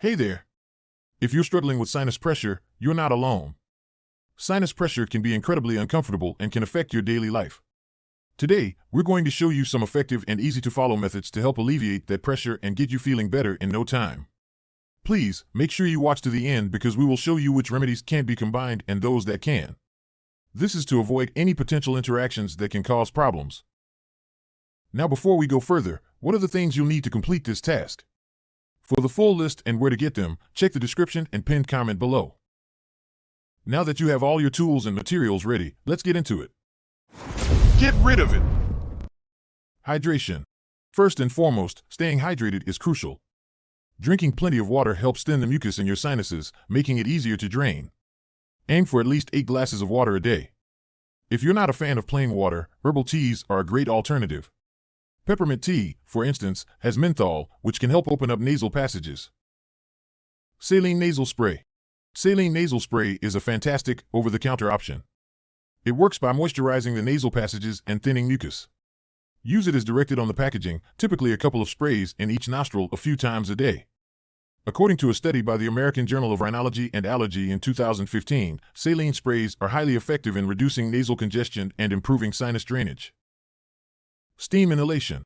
Hey there. If you're struggling with sinus pressure, you're not alone. Sinus pressure can be incredibly uncomfortable and can affect your daily life. Today, we're going to show you some effective and easy-to-follow methods to help alleviate that pressure and get you feeling better in no time. Please, make sure you watch to the end because we will show you which remedies can't be combined and those that can. This is to avoid any potential interactions that can cause problems. Now before we go further, what are the things you'll need to complete this task? For the full list and where to get them, check the description and pinned comment below. Now that you have all your tools and materials ready, let's get into it. Get rid of it! Hydration. First and foremost, staying hydrated is crucial. Drinking plenty of water helps thin the mucus in your sinuses, making it easier to drain. Aim for at least 8 glasses of water a day. If you're not a fan of plain water, herbal teas are a great alternative. Peppermint tea, for instance, has menthol, which can help open up nasal passages. Saline nasal spray. Saline nasal spray is a fantastic, over-the-counter option. It works by moisturizing the nasal passages and thinning mucus. Use it as directed on the packaging, typically a couple of sprays in each nostril a few times a day. According to a study by the American Journal of Rhinology and Allergy in 2015, saline sprays are highly effective in reducing nasal congestion and improving sinus drainage. Steam inhalation.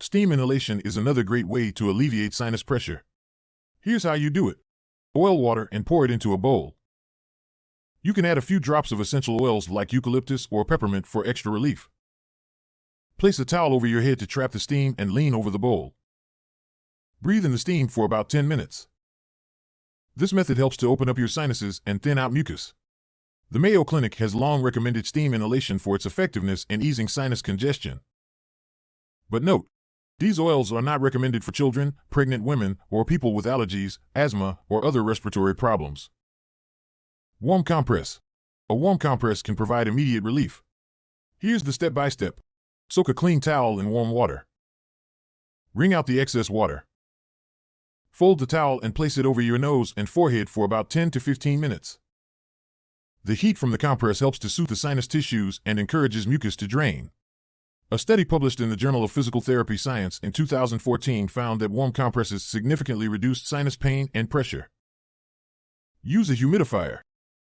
Steam inhalation is another great way to alleviate sinus pressure. Here's how you do it. Boil water and pour it into a bowl. You can add a few drops of essential oils like eucalyptus or peppermint for extra relief. Place a towel over your head to trap the steam and lean over the bowl. Breathe in the steam for about 10 minutes. This method helps to open up your sinuses and thin out mucus. The Mayo Clinic has long recommended steam inhalation for its effectiveness in easing sinus congestion. But note, these oils are not recommended for children, pregnant women, or people with allergies, asthma, or other respiratory problems. Warm compress. A warm compress can provide immediate relief. Here's the step-by-step. Soak a clean towel in warm water. Wring out the excess water. Fold the towel and place it over your nose and forehead for about 10 to 15 minutes. The heat from the compress helps to soothe the sinus tissues and encourages mucus to drain. A study published in the Journal of Physical Therapy Science in 2014 found that warm compresses significantly reduced sinus pain and pressure. Use a humidifier.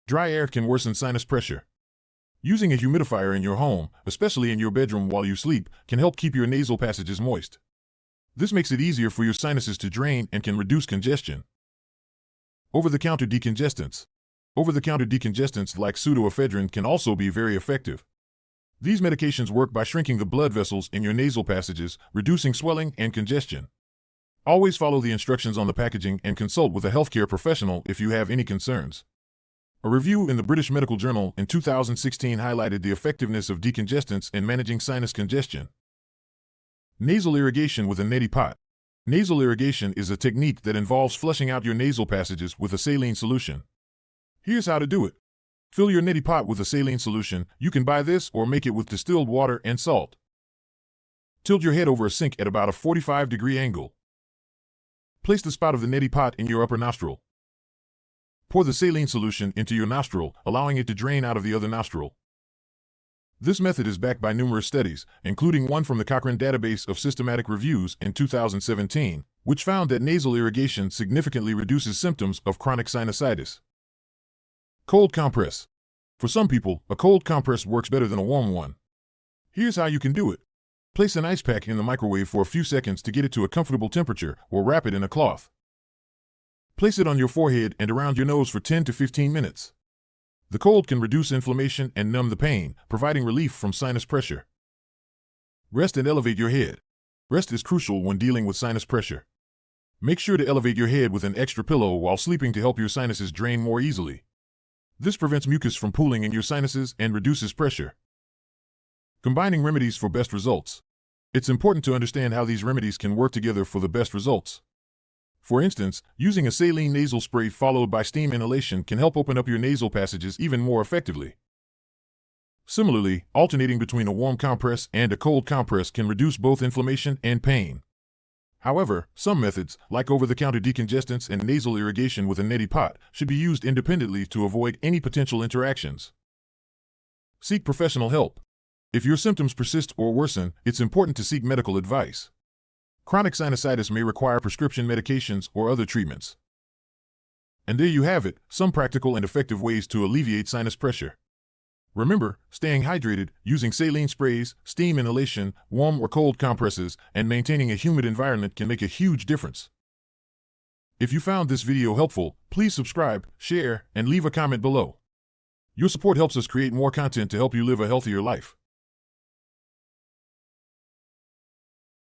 Dry air can worsen sinus pressure. Using a humidifier in your home, especially in your bedroom while you sleep, can help keep your nasal passages moist. This makes it easier for your sinuses to drain and can reduce congestion. Over-the-counter decongestants. Over-the-counter decongestants like pseudoephedrine can also be very effective. These medications work by shrinking the blood vessels in your nasal passages, reducing swelling and congestion. Always follow the instructions on the packaging and consult with a healthcare professional if you have any concerns. A review in the British Medical Journal in 2016 highlighted the effectiveness of decongestants in managing sinus congestion. Nasal irrigation with a neti pot. Nasal irrigation is a technique that involves flushing out your nasal passages with a saline solution. Here's how to do it. Fill your neti pot with a saline solution. You can buy this or make it with distilled water and salt. Tilt your head over a sink at about a 45-degree angle. Place the spout of the neti pot in your upper nostril. Pour the saline solution into your nostril, allowing it to drain out of the other nostril. This method is backed by numerous studies, including one from the Cochrane Database of Systematic Reviews in 2017, which found that nasal irrigation significantly reduces symptoms of chronic sinusitis. Cold compress. For some people, a cold compress works better than a warm one. Here's how you can do it. Place an ice pack in the microwave for a few seconds to get it to a comfortable temperature, or wrap it in a cloth. Place it on your forehead and around your nose for 10 to 15 minutes. The cold can reduce inflammation and numb the pain, providing relief from sinus pressure. Rest and elevate your head. Rest is crucial when dealing with sinus pressure. Make sure to elevate your head with an extra pillow while sleeping to help your sinuses drain more easily. This prevents mucus from pooling in your sinuses and reduces pressure. Combining remedies for best results. It's important to understand how these remedies can work together for the best results. For instance, using a saline nasal spray followed by steam inhalation can help open up your nasal passages even more effectively. Similarly, alternating between a warm compress and a cold compress can reduce both inflammation and pain. However, some methods, like over-the-counter decongestants and nasal irrigation with a neti pot, should be used independently to avoid any potential interactions. Seek professional help. If your symptoms persist or worsen, it's important to seek medical advice. Chronic sinusitis may require prescription medications or other treatments. And there you have it, some practical and effective ways to alleviate sinus pressure. Remember, staying hydrated, using saline sprays, steam inhalation, warm or cold compresses, and maintaining a humid environment can make a huge difference. If you found this video helpful, please subscribe, share, and leave a comment below. Your support helps us create more content to help you live a healthier life.